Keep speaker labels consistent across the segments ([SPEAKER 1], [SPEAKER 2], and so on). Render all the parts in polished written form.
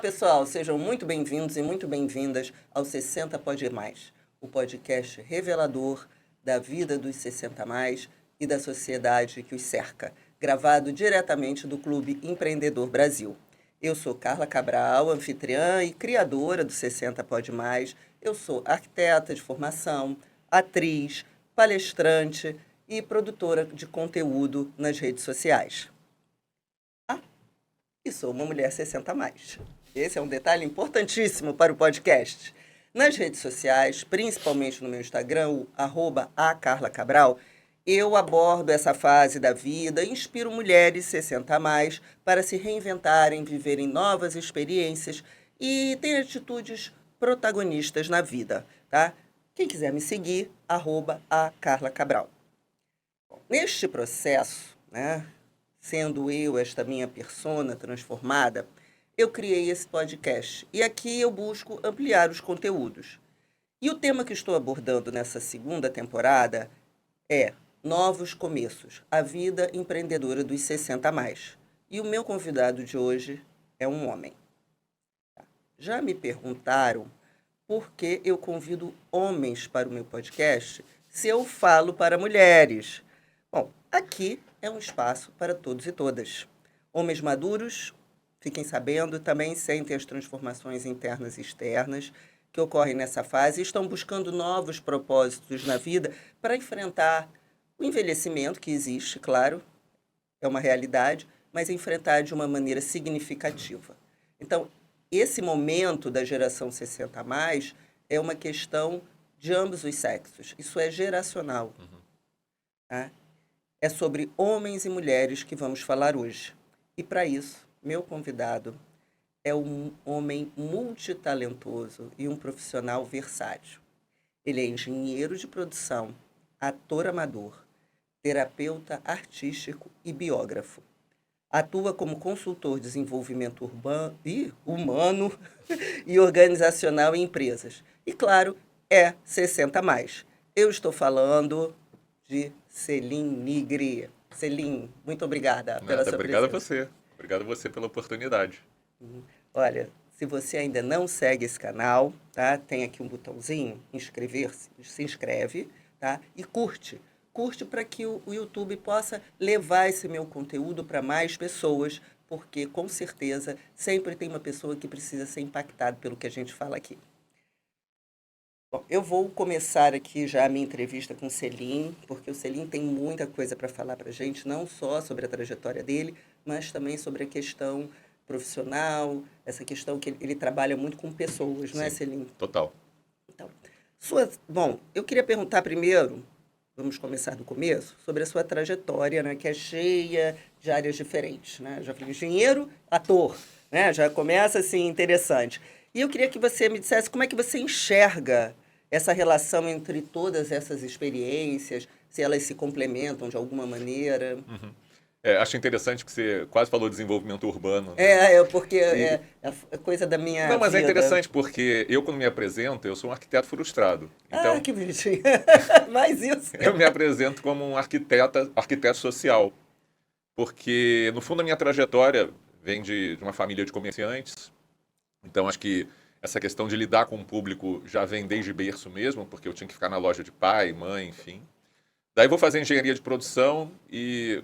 [SPEAKER 1] pessoal, sejam muito bem-vindos e muito bem-vindas ao 60 Pode Mais, o podcast revelador da vida dos 60 mais e da sociedade que os cerca, gravado diretamente do Clube Empreendedor Brasil. Eu sou Carla Cabral, anfitriã e criadora do 60 Pode Mais. Eu sou arquiteta de formação, atriz, palestrante e produtora de conteúdo nas redes sociais. E sou uma mulher 60 mais. Esse é um detalhe importantíssimo para o podcast. Nas redes sociais, principalmente no meu Instagram, o @acarlacabral, eu abordo essa fase da vida e inspiro mulheres 60 a mais para se reinventarem, viverem novas experiências e terem atitudes protagonistas na vida, tá? Quem quiser me seguir, @acarlacabral. Neste processo, né, sendo eu esta minha persona transformada, eu criei esse podcast. E aqui eu busco ampliar os conteúdos. E o tema que estou abordando nessa segunda temporada é Novos Começos, a vida empreendedora dos 60 a mais. E o meu convidado de hoje é um homem. Já me perguntaram por que eu convido homens para o meu podcast se eu falo para mulheres. Bom, aqui é um espaço para todos e todas. Homens maduros, fiquem sabendo, também sentem as transformações internas e externas que ocorrem nessa fase e estão buscando novos propósitos na vida para enfrentar o envelhecimento que existe, claro, é uma realidade, mas enfrentar de uma maneira significativa. Então, esse momento da geração 60 a mais é uma questão de ambos os sexos. Isso é geracional. Tá? É sobre homens e mulheres que vamos falar hoje. E para isso, meu convidado é um homem multitalentoso e um profissional versátil. Ele é engenheiro de produção, ator amador, terapeuta artístico e biógrafo. Atua como consultor de desenvolvimento humano e organizacional em empresas. E, claro, é 60 mais. Eu estou falando de Selim Nigri. Selim, muito obrigada pela sua
[SPEAKER 2] Obrigado a
[SPEAKER 1] presença.
[SPEAKER 2] você. Obrigado a você pela oportunidade.
[SPEAKER 1] Olha, se você ainda não segue esse canal, tá? Tem aqui um botãozinho, inscrever-se, se inscreve, tá? E curte. Curte para que o YouTube possa levar esse meu conteúdo para mais pessoas, porque com certeza sempre tem uma pessoa que precisa ser impactada pelo que a gente fala aqui. Bom, eu vou começar aqui já a minha entrevista com o Selim, porque o Selim tem muita coisa para falar para a gente, não só sobre a trajetória dele, mas também sobre a questão profissional, essa questão que ele trabalha muito com pessoas, não é,
[SPEAKER 2] Sim,
[SPEAKER 1] Selim?
[SPEAKER 2] total.
[SPEAKER 1] Então, bom, eu queria perguntar primeiro, vamos começar do começo, sobre a sua trajetória, né, que é cheia de áreas diferentes, né? Já falei engenheiro, ator, né? Já começa assim interessante. E eu queria que você me dissesse como é que você enxerga essa relação entre todas essas experiências, se elas se complementam de alguma maneira.
[SPEAKER 2] Acho interessante que você quase falou desenvolvimento urbano, né?
[SPEAKER 1] Porque
[SPEAKER 2] E,
[SPEAKER 1] é coisa da minha
[SPEAKER 2] não, mas é
[SPEAKER 1] vida.
[SPEAKER 2] interessante porque eu, quando me apresento, eu sou um arquiteto frustrado.
[SPEAKER 1] Ah,
[SPEAKER 2] Então,
[SPEAKER 1] que bonitinho. Mais isso.
[SPEAKER 2] eu me apresento como um arquiteto social. Porque, no fundo, a minha trajetória vem de uma família de comerciantes. Então, acho que essa questão de lidar com o público já vem desde berço mesmo, porque eu tinha que ficar na loja de pai, mãe, enfim. Daí vou fazer engenharia de produção e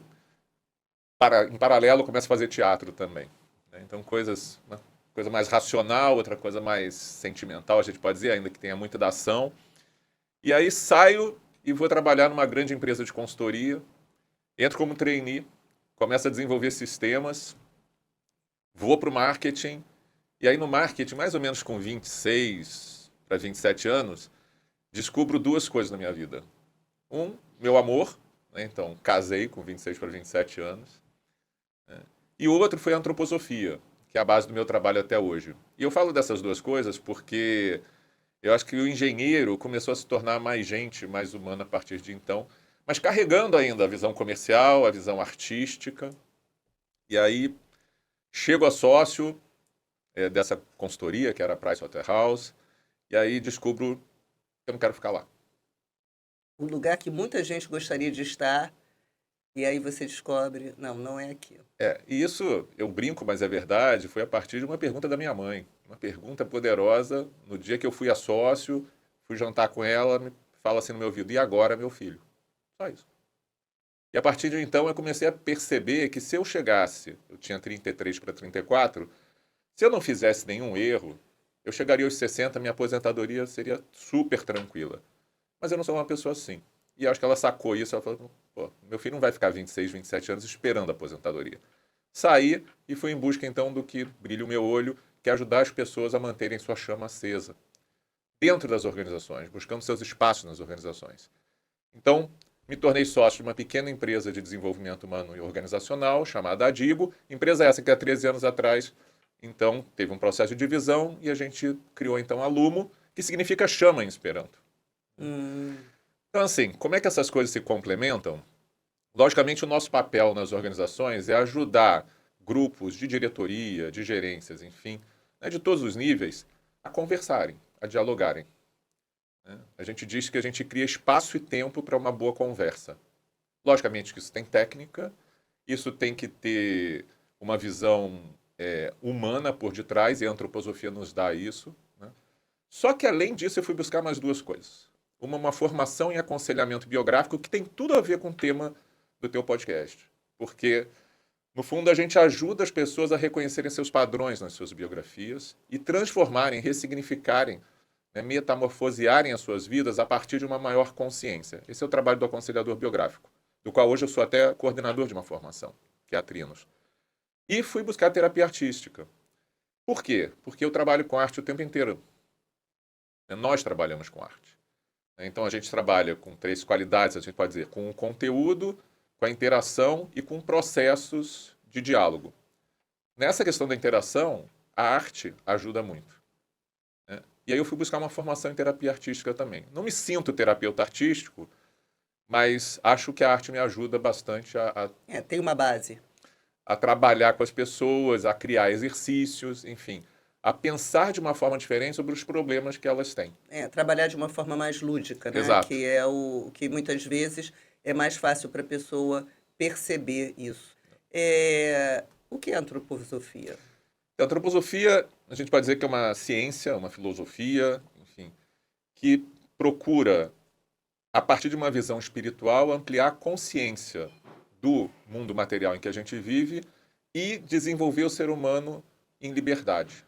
[SPEAKER 2] em paralelo, começo a fazer teatro também. Né? Então, uma coisa mais racional, outra coisa mais sentimental, a gente pode dizer, ainda que tenha muita da ação. E aí saio e vou trabalhar numa grande empresa de consultoria, entro como trainee, começo a desenvolver sistemas, vou para o marketing, e aí no marketing, mais ou menos com 26 para 27 anos, descubro duas coisas na minha vida. Meu amor, né? Então casei com 26 para 27 anos. E o outro foi a antroposofia, que é a base do meu trabalho até hoje. E eu falo dessas duas coisas porque eu acho que o engenheiro começou a se tornar mais gente, mais humano a partir de então, mas carregando ainda a visão comercial, a visão artística. E aí chego a sócio dessa consultoria, que era a Pricewaterhouse, e aí descubro que eu não quero ficar lá.
[SPEAKER 1] Um lugar que muita gente gostaria de estar E aí você descobre, não, não é aquilo.
[SPEAKER 2] E isso, eu brinco, mas é verdade, foi a partir de uma pergunta da minha mãe. Uma pergunta poderosa, no dia que eu fui a sócio, fui jantar com ela, me fala assim no meu ouvido, e agora, meu filho? Só isso. E a partir de então eu comecei a perceber que se eu chegasse, eu tinha 33 para 34, se eu não fizesse nenhum erro, eu chegaria aos 60, minha aposentadoria seria super tranquila. Mas eu não sou uma pessoa assim. E acho que ela sacou isso, ela falou, pô, meu filho não vai ficar 26, 27 anos esperando a aposentadoria. Saí e fui em busca então do que brilha o meu olho, que é ajudar as pessoas a manterem sua chama acesa dentro das organizações, buscando seus espaços nas organizações. Então, me tornei sócio de uma pequena empresa de desenvolvimento humano e organizacional chamada Adigo, empresa essa que há 13 anos atrás, então, teve um processo de divisão e a gente criou então a Lumo, que significa chama em Esperanto.
[SPEAKER 1] Hum,
[SPEAKER 2] Então, assim, como é que essas coisas se complementam? Logicamente, o nosso papel nas organizações é ajudar grupos de diretoria, de gerências, enfim, né, de todos os níveis, a conversarem, a dialogarem. Né? A gente diz que a gente cria espaço e tempo para uma boa conversa. Logicamente que isso tem técnica, isso tem que ter uma visão humana por detrás, e a antroposofia nos dá isso. Né? Só que, além disso, eu fui buscar mais duas coisas. Uma formação em aconselhamento biográfico que tem tudo a ver com o tema do teu podcast. Porque, no fundo, a gente ajuda as pessoas a reconhecerem seus padrões nas suas biografias e transformarem, ressignificarem, né, metamorfosearem as suas vidas a partir de uma maior consciência. Esse é o trabalho do aconselhador biográfico, do qual hoje eu sou até coordenador de uma formação, que é a Trinos. E fui buscar terapia artística. Por quê? Porque eu trabalho com arte o tempo inteiro. Nós trabalhamos com arte. Então a gente trabalha com três qualidades, a gente pode dizer, com o conteúdo, com a interação e com processos de diálogo. Nessa questão da interação, a arte ajuda muito. Né? E aí eu fui buscar uma formação em terapia artística também. Não me sinto terapeuta artístico, mas acho que a arte me ajuda bastante
[SPEAKER 1] tem uma base.
[SPEAKER 2] a trabalhar com as pessoas, a criar exercícios, enfim, a pensar de uma forma diferente sobre os problemas que elas têm.
[SPEAKER 1] Trabalhar de uma forma mais lúdica, né?
[SPEAKER 2] Exato.
[SPEAKER 1] Que é o que muitas vezes é mais fácil para a pessoa perceber isso. O que é antroposofia?
[SPEAKER 2] A antroposofia, a gente pode dizer que é uma ciência, uma filosofia, enfim, que procura, a partir de uma visão espiritual, ampliar a consciência do mundo material em que a gente vive e desenvolver o ser humano em liberdade.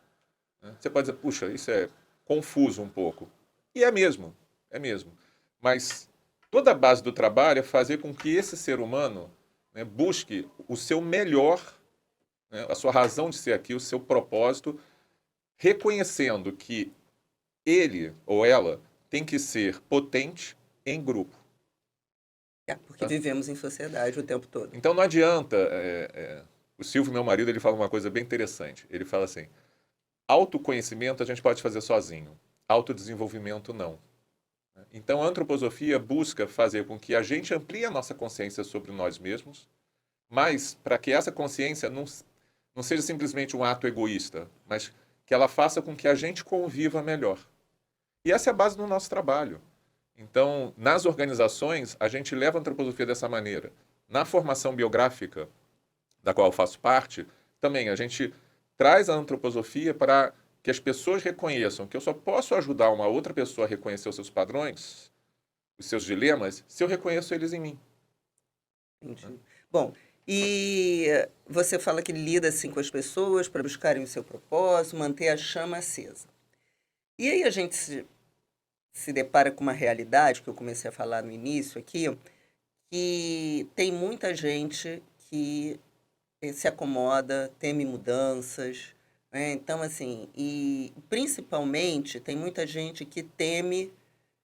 [SPEAKER 2] Você pode dizer, puxa, isso é confuso um pouco. E é mesmo, é mesmo. Mas toda a base do trabalho é fazer com que esse ser humano, né, busque o seu melhor, né, a sua razão de ser aqui, o seu propósito, reconhecendo que ele ou ela tem que ser potente em grupo.
[SPEAKER 1] Porque vivemos em sociedade o tempo todo.
[SPEAKER 2] Então não adianta. O Silvio, meu marido, ele fala uma coisa bem interessante. Ele fala assim: autoconhecimento a gente pode fazer sozinho, autodesenvolvimento não. Então a antroposofia busca fazer com que a gente amplie a nossa consciência sobre nós mesmos, mas para que essa consciência não seja simplesmente um ato egoísta, mas que ela faça com que a gente conviva melhor. E essa é a base do nosso trabalho. Então, nas organizações, a gente leva a antroposofia dessa maneira. Na formação biográfica, da qual eu faço parte, também a gente traz a antroposofia para que as pessoas reconheçam que eu só posso ajudar uma outra pessoa a reconhecer os seus padrões, os seus dilemas, se eu reconheço eles em mim.
[SPEAKER 1] Entendi. Bom, e você fala que lida assim com as pessoas para buscarem o seu propósito, manter a chama acesa. E aí a gente se depara com uma realidade, que eu comecei a falar no início aqui, que tem muita gente que se acomoda, teme mudanças, né? Então, assim, e principalmente tem muita gente que teme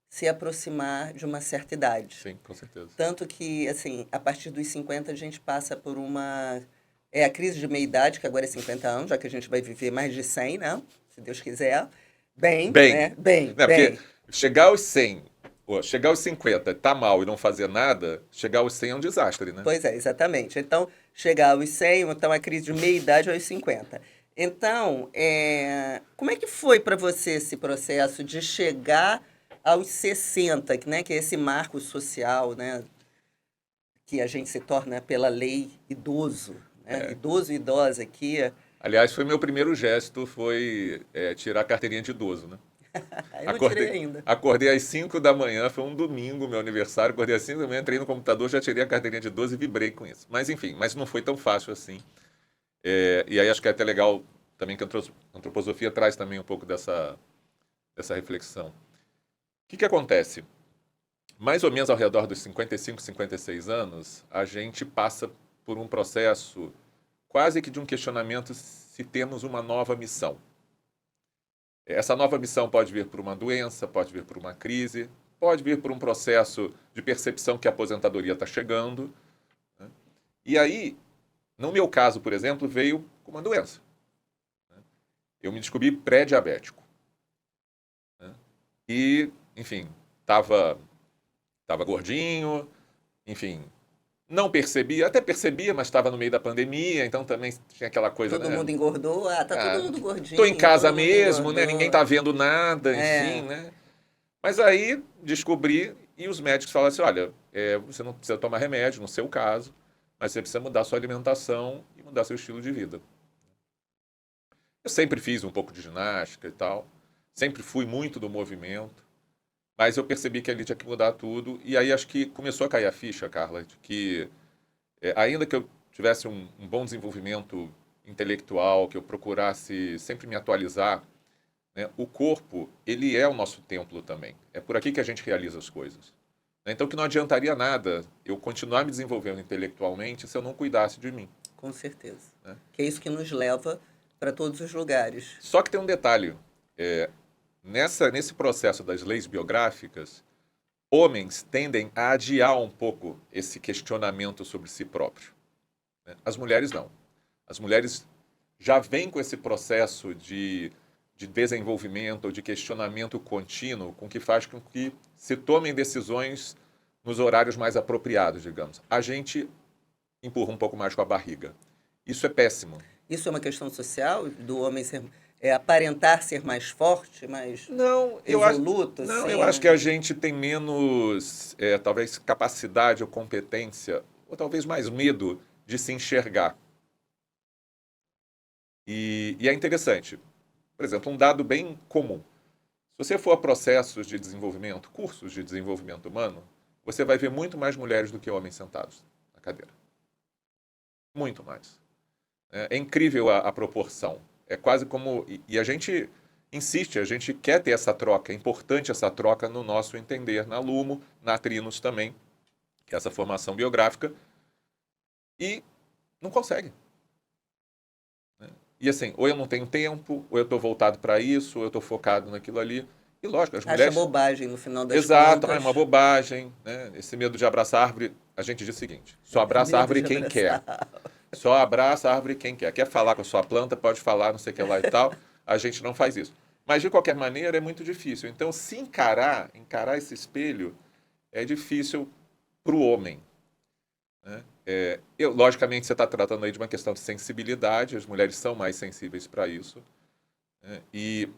[SPEAKER 1] se aproximar de uma certa idade.
[SPEAKER 2] Sim, com certeza.
[SPEAKER 1] Tanto que, assim, a partir dos 50 a gente passa por uma... a crise de meia-idade, que agora é 50 anos, já que a gente vai viver mais de 100, né? Se Deus quiser. Bem, né? Bem,
[SPEAKER 2] né?
[SPEAKER 1] bem.
[SPEAKER 2] Porque chegar aos 100, chegar aos 50, tá mal e não fazer nada, chegar aos 100 é um desastre, né?
[SPEAKER 1] Pois é, exatamente. Então, chegar aos 100, então a crise de meia-idade aos 50. Então, como é que foi para você esse processo de chegar aos 60, né, que é esse marco social, né, que a gente se torna, pela lei, idoso, né? Idoso e idosa aqui.
[SPEAKER 2] Aliás, foi meu primeiro gesto, foi tirar a carteirinha de idoso, né?
[SPEAKER 1] Eu não tirei ainda.
[SPEAKER 2] Acordei às 5 da manhã, foi um domingo, meu aniversário, acordei às 5 da manhã, entrei no computador, já tirei a carteirinha de idoso e vibrei com isso. Mas enfim, mas não foi tão fácil assim. E aí acho que é até legal também que a antroposofia traz também um pouco dessa reflexão. O que acontece? Mais ou menos ao redor dos 55, 56 anos, a gente passa por um processo quase que de um questionamento se temos uma nova missão. Essa nova missão pode vir por uma doença, pode vir por uma crise, pode vir por um processo de percepção que a aposentadoria está chegando, né? E aí, no meu caso, por exemplo, veio com uma doença, né? Eu me descobri pré-diabético, né? E, enfim, estava gordinho, enfim, não percebia, até percebia, mas estava no meio da pandemia, então também tinha aquela coisa,
[SPEAKER 1] Todo
[SPEAKER 2] né?
[SPEAKER 1] mundo engordou, todo mundo gordinho.
[SPEAKER 2] Tô em casa
[SPEAKER 1] todo mundo
[SPEAKER 2] mesmo, né?
[SPEAKER 1] engordou.
[SPEAKER 2] Ninguém tá vendo nada, enfim, né? Mas aí descobri e os médicos falaram assim, olha, você não precisa tomar remédio, no seu caso, mas você precisa mudar sua alimentação e mudar seu estilo de vida. Eu sempre fiz um pouco de ginástica e tal, sempre fui muito do movimento, mas eu percebi que ali tinha que mudar tudo. E aí acho que começou a cair a ficha, Carla, de que ainda que eu tivesse um bom desenvolvimento intelectual, que eu procurasse sempre me atualizar, né, o corpo, ele é o nosso templo também. É por aqui que a gente realiza as coisas. Então que não adiantaria nada eu continuar me desenvolvendo intelectualmente se eu não cuidasse de mim.
[SPEAKER 1] Com certeza. Né? Que é isso que nos leva para todos os lugares.
[SPEAKER 2] Só que tem um detalhe. Nesse processo das leis biográficas, homens tendem a adiar um pouco esse questionamento sobre si próprio, né? As mulheres não. As mulheres já vêm com esse processo de desenvolvimento ou de questionamento contínuo, com que faz com que se tomem decisões nos horários mais apropriados, digamos. A gente empurra um pouco mais com a barriga. Isso é péssimo.
[SPEAKER 1] Isso é uma questão social do homem ser aparentar ser mais forte, mais resoluto?
[SPEAKER 2] Eu acho que a gente tem menos, talvez, capacidade ou competência, ou talvez mais medo de se enxergar. E é interessante. Por exemplo, um dado bem comum. Se você for a processos de desenvolvimento, cursos de desenvolvimento humano, você vai ver muito mais mulheres do que homens sentados na cadeira. Muito mais. É incrível a proporção. É quase como... E a gente insiste, a gente quer ter essa troca. É importante essa troca no nosso entender, na Lumo, na Trinos também, que é essa formação biográfica, e não consegue. E assim, ou eu não tenho tempo, ou eu estou voltado para isso, ou eu estou focado naquilo ali. E lógico, as mulheres...
[SPEAKER 1] Acha bobagem no final das
[SPEAKER 2] Exato,
[SPEAKER 1] contas.
[SPEAKER 2] é uma bobagem, né? Esse medo de abraçar a árvore, a gente diz o seguinte, só abraça a árvore quem quer. Só abraça a árvore quem quer. Quer falar com a sua planta, pode falar, não sei o que lá e tal. A gente não faz isso. Mas, de qualquer maneira, é muito difícil. Então, se encarar esse espelho, é difícil para o homem, né? Logicamente, você está tratando aí de uma questão de sensibilidade, as mulheres são mais sensíveis para isso, né? E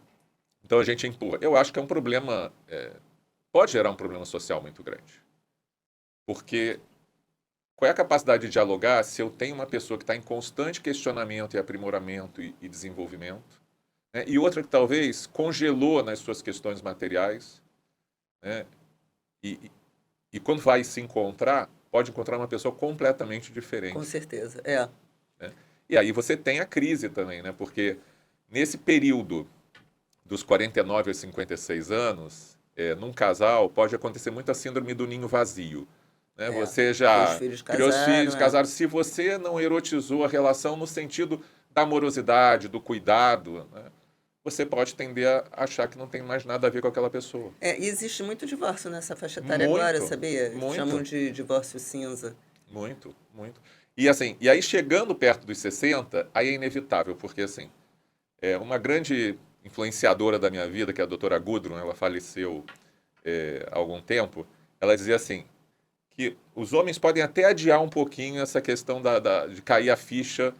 [SPEAKER 2] então a gente empurra. Eu acho que é um problema, pode gerar um problema social muito grande. Porque qual é a capacidade de dialogar se eu tenho uma pessoa que está em constante questionamento e aprimoramento e desenvolvimento, né? E outra que talvez congelou nas suas questões materiais, né? E quando vai se encontrar, pode encontrar uma pessoa completamente diferente.
[SPEAKER 1] Com certeza,
[SPEAKER 2] né? E aí você tem a crise também, né? Porque nesse período dos 49 aos 56 anos, num casal, pode acontecer muita síndrome do ninho vazio. Né? Você já criou os filhos, casaram. Se você não erotizou a relação no sentido da amorosidade, do cuidado, né? Você pode tender a achar que não tem mais nada a ver com aquela pessoa.
[SPEAKER 1] E existe muito divórcio nessa faixa etária agora, sabia?
[SPEAKER 2] Muito.
[SPEAKER 1] Chamam de divórcio cinza.
[SPEAKER 2] Muito, muito. E assim, e aí chegando perto dos 60, aí é inevitável, porque assim, uma grande influenciadora da minha vida, que é a doutora Gudrun, ela faleceu há algum tempo, ela dizia assim, que os homens podem até adiar um pouquinho essa questão de cair a ficha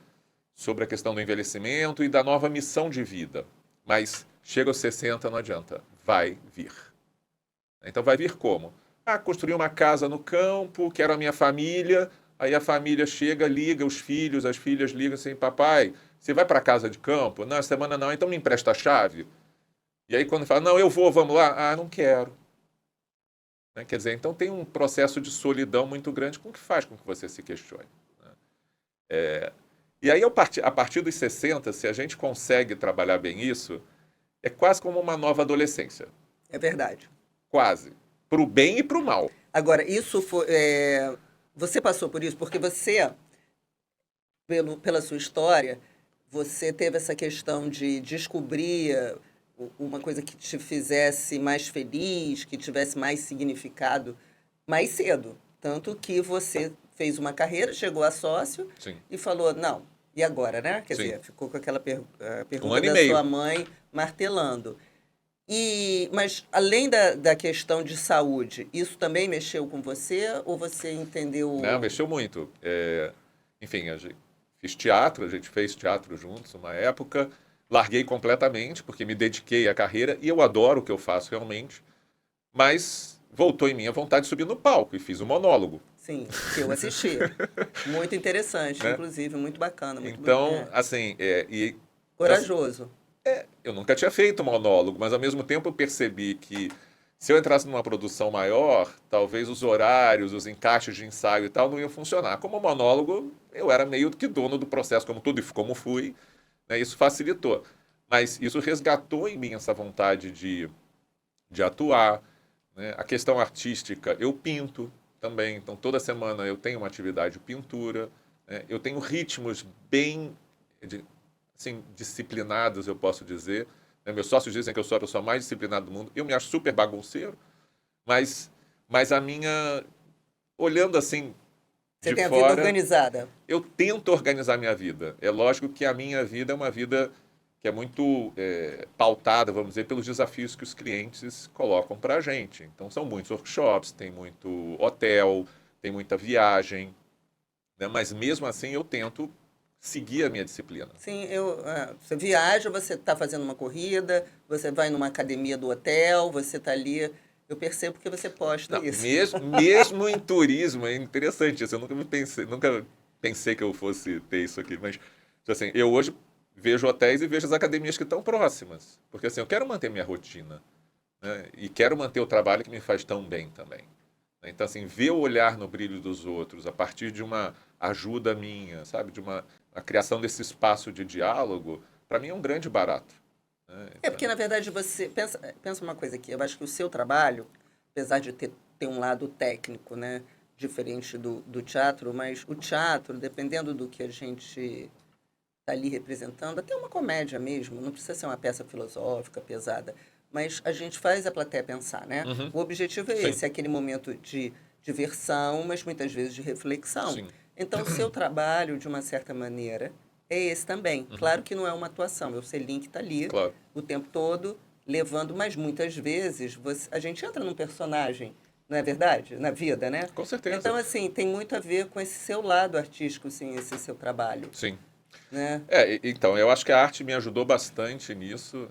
[SPEAKER 2] sobre a questão do envelhecimento e da nova missão de vida. Mas chega aos 60, não adianta. Vai vir. Então vai vir como? construí uma casa no campo, quero a minha família. Aí a família chega, liga, os filhos, as filhas ligam assim, papai, você vai para casa de campo? Não, essa semana não, então me empresta a chave. E aí quando fala, não, eu vou, vamos lá. Ah, não quero. Né? Quer dizer, então tem um processo de solidão muito grande com que faz com que você se questione. Né? E aí a partir dos 60, se a gente consegue trabalhar bem isso, é quase como uma nova adolescência.
[SPEAKER 1] É verdade.
[SPEAKER 2] Quase. Para o bem e para o mal.
[SPEAKER 1] Agora, isso foi. Você passou por isso porque você, pela sua história, você teve essa questão de descobrir uma coisa que te fizesse mais feliz, que tivesse mais significado mais cedo. Tanto que você fez uma carreira, chegou a sócio
[SPEAKER 2] Sim.
[SPEAKER 1] e falou, não, e agora, né? Quer
[SPEAKER 2] Sim.
[SPEAKER 1] dizer, ficou com aquela
[SPEAKER 2] Um
[SPEAKER 1] pergunta
[SPEAKER 2] ano e
[SPEAKER 1] da
[SPEAKER 2] meio.
[SPEAKER 1] sua mãe martelando. Mas, além da questão de saúde, isso também mexeu com você ou você entendeu...
[SPEAKER 2] Não, mexeu muito. Enfim, fiz teatro, a gente fez teatro juntos uma época. Larguei completamente, porque me dediquei à carreira e eu adoro o que eu faço realmente. Mas voltou em mim a vontade de subir no palco e fiz um monólogo.
[SPEAKER 1] Sim, que eu assisti. Muito interessante,
[SPEAKER 2] Né?
[SPEAKER 1] inclusive, muito bacana. Muito
[SPEAKER 2] Então, assim,
[SPEAKER 1] corajoso.
[SPEAKER 2] eu nunca tinha feito monólogo, mas ao mesmo tempo eu percebi que se eu entrasse numa produção maior, talvez os horários, os encaixes de ensaio e tal não iam funcionar. Como monólogo, eu era meio que dono do processo, como tudo e como fui, né? Isso facilitou. Mas isso resgatou em mim essa vontade de atuar, né? A questão artística, eu pinto também, então toda semana eu tenho uma atividade de pintura, né? Eu tenho ritmos bem assim, disciplinados, eu posso dizer. Meus sócios dizem que eu sou a pessoa mais disciplinada do mundo. Eu me acho super bagunceiro, mas a minha... Olhando assim
[SPEAKER 1] Você
[SPEAKER 2] de
[SPEAKER 1] tem a vida
[SPEAKER 2] fora,
[SPEAKER 1] organizada.
[SPEAKER 2] eu tento organizar minha vida. É lógico que a minha vida é uma vida que é muito pautada, vamos dizer, pelos desafios que os clientes colocam para a gente. Então, são muitos workshops, tem muito hotel, tem muita viagem, né? Mas mesmo assim eu tento seguir a minha disciplina.
[SPEAKER 1] Sim, você viaja, você está fazendo uma corrida, você vai numa academia do hotel, você está ali. Eu percebo que você posta
[SPEAKER 2] Não,
[SPEAKER 1] isso.
[SPEAKER 2] mesmo em turismo, é interessante isso. Eu nunca pensei que eu fosse ter isso aqui. Mas, assim, eu hoje vejo hotéis e vejo as academias que estão próximas. Porque, assim, eu quero manter minha rotina, né? E quero manter o trabalho que me faz tão bem também. Então, assim, ver o olhar no brilho dos outros a partir de uma ajuda minha, sabe? De a criação desse espaço de diálogo, para mim é um grande barato. Né?
[SPEAKER 1] É porque, na verdade, você... Pensa uma coisa aqui. Eu acho que o seu trabalho, apesar de ter um lado técnico, né? Diferente do teatro, mas o teatro, dependendo do que a gente está ali representando, até uma comédia mesmo, não precisa ser uma peça filosófica, pesada, mas a gente faz a plateia pensar, né?
[SPEAKER 2] Uhum.
[SPEAKER 1] O objetivo é
[SPEAKER 2] Sim.
[SPEAKER 1] esse, é aquele momento de diversão, mas muitas vezes de reflexão.
[SPEAKER 2] Sim.
[SPEAKER 1] Então, o seu trabalho, de uma certa maneira, é esse também.
[SPEAKER 2] Uhum.
[SPEAKER 1] Claro que não é uma atuação, o Selim que está ali
[SPEAKER 2] Claro.
[SPEAKER 1] o tempo todo, levando, mas muitas vezes a gente entra num personagem, não é verdade? Na vida, né?
[SPEAKER 2] Com certeza.
[SPEAKER 1] Então, assim, tem muito a ver com esse seu lado artístico, assim, esse seu trabalho.
[SPEAKER 2] Sim.
[SPEAKER 1] Né?
[SPEAKER 2] Então, eu acho que a arte me ajudou bastante nisso.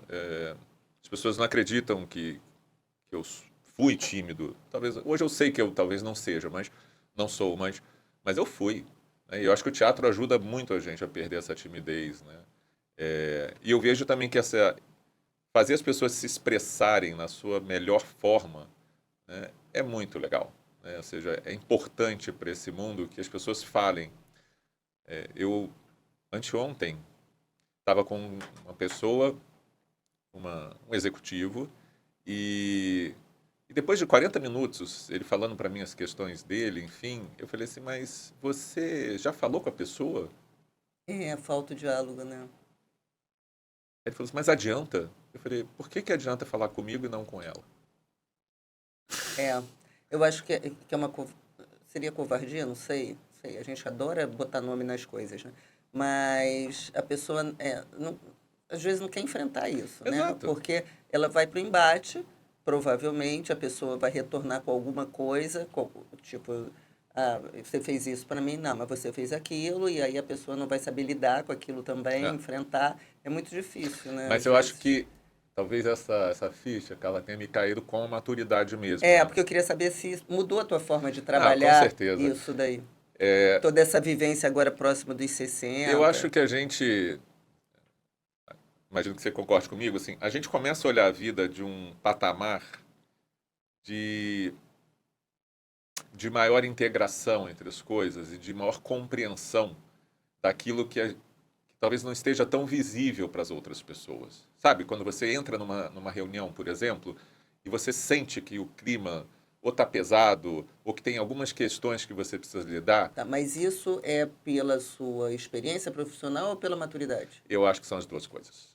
[SPEAKER 2] As pessoas não acreditam que eu fui tímido. Talvez hoje eu sei que eu talvez não seja, mas não sou, mas eu fui. Né? E eu acho que o teatro ajuda muito a gente a perder essa timidez, né? E eu vejo também que fazer as pessoas se expressarem na sua melhor forma, né, é muito legal. Né? Ou seja, é importante para esse mundo que as pessoas falem. Eu anteontem estava com uma pessoa, um executivo, e depois de 40 minutos, ele falando para mim as questões dele, enfim, eu falei assim, mas você já falou com a pessoa?
[SPEAKER 1] Falta de diálogo, né?
[SPEAKER 2] Ele falou assim, mas adianta? Eu falei, por que adianta falar comigo e não com ela?
[SPEAKER 1] Eu acho que seria covardia, não sei. A gente adora botar nome nas coisas, né? Mas a pessoa às vezes não quer enfrentar isso, né?
[SPEAKER 2] Exato.
[SPEAKER 1] Porque ela vai para o embate, provavelmente a pessoa vai retornar com alguma coisa, tipo, você fez isso para mim, não, mas você fez aquilo, e aí a pessoa não vai saber lidar com aquilo também, enfrentar. É muito difícil, né?
[SPEAKER 2] Mas
[SPEAKER 1] Às
[SPEAKER 2] eu acho
[SPEAKER 1] vezes.
[SPEAKER 2] que talvez essa ficha que ela tenha me caído com a maturidade mesmo.
[SPEAKER 1] Porque eu queria saber se mudou a tua forma de
[SPEAKER 2] Com
[SPEAKER 1] trabalhar
[SPEAKER 2] certeza.
[SPEAKER 1] isso daí. Toda essa vivência agora próximo dos 60.
[SPEAKER 2] Eu acho que a gente, imagino que você concorde comigo, assim, a gente começa a olhar a vida de um patamar de maior integração entre as coisas e de maior compreensão daquilo que talvez não esteja tão visível para as outras pessoas. Sabe, quando você entra numa reunião, por exemplo, e você sente que o clima ou está pesado, ou que tem algumas questões que você precisa lidar.
[SPEAKER 1] Tá, mas isso é pela sua experiência profissional ou pela maturidade?
[SPEAKER 2] Eu acho que são as duas coisas.